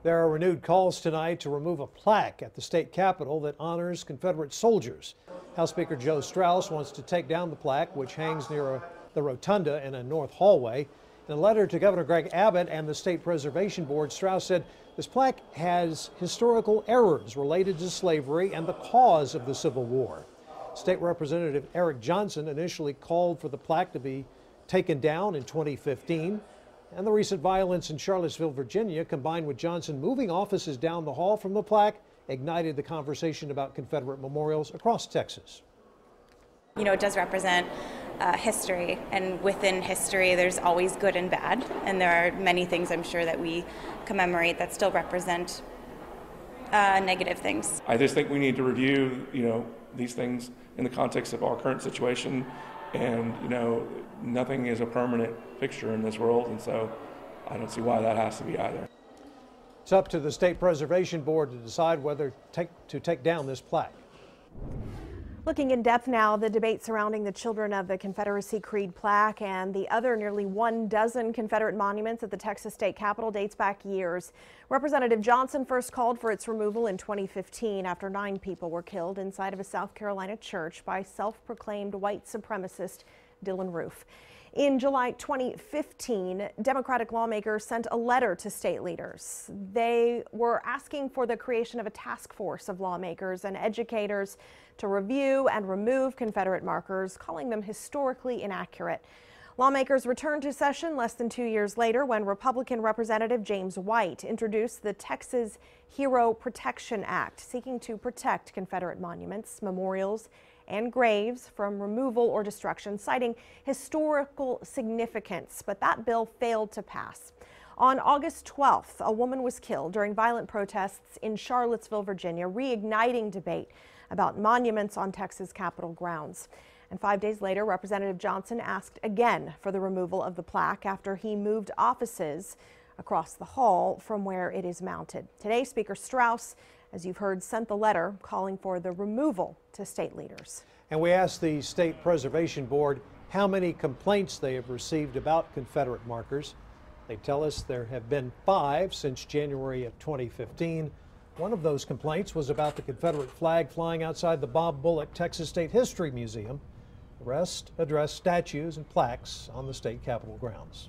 There are renewed calls tonight to remove a plaque at the state capitol that honors Confederate soldiers. House Speaker Joe Straus wants to take down the plaque, which hangs near the rotunda in a north hallway. In a letter to Governor Greg Abbott and the State Preservation Board, Straus said this plaque has historical errors related to slavery and the cause of the Civil War. State Representative Eric Johnson initially called for the plaque to be taken down in 2015. And the recent violence in Charlottesville, Virginia, combined with Johnson moving offices down the hall from the plaque, ignited the conversation about Confederate memorials across Texas. You know, it does represent history, and within history there's always good and bad, and there are many things I'm sure that we commemorate that still represent negative things. I just think we need to review, these things in the context of our current situation, and, nothing is a permanent fixture in this world, and so I don't see why that has to be either. It's up to the State Preservation Board to decide whether to take down this plaque. Looking in depth now, the debate surrounding the children of the Confederacy Creed plaque and the other nearly 12 Confederate monuments at the Texas State Capitol dates back years. Representative Johnson first called for its removal in 2015 after 9 people were killed inside of a South Carolina church by self-proclaimed white supremacist Dylan Roof. In July 2015, Democratic lawmakers sent a letter to state leaders. They were asking for the creation of a task force of lawmakers and educators to review and remove Confederate markers, calling them historically inaccurate. Lawmakers returned to session less than 2 years later when Republican Representative James White introduced the Texas Hero Protection Act, seeking to protect Confederate monuments, memorials, and graves from removal or destruction, citing historical significance, but that bill failed to pass. On August 12th, a woman was killed during violent protests in Charlottesville, Virginia, reigniting debate about monuments on Texas Capitol grounds. And 5 days later, Representative Johnson asked again for the removal of the plaque after he moved offices across the hall from where it is mounted. Today, Speaker Straus, as you've heard, sent the letter calling for the removal to state leaders. And we asked the State Preservation Board how many complaints they have received about Confederate markers. They tell us there have been 5 since January of 2015. One of those complaints was about the Confederate flag flying outside the Bob Bullock Texas State History Museum. The rest address statues and plaques on the state capitol grounds.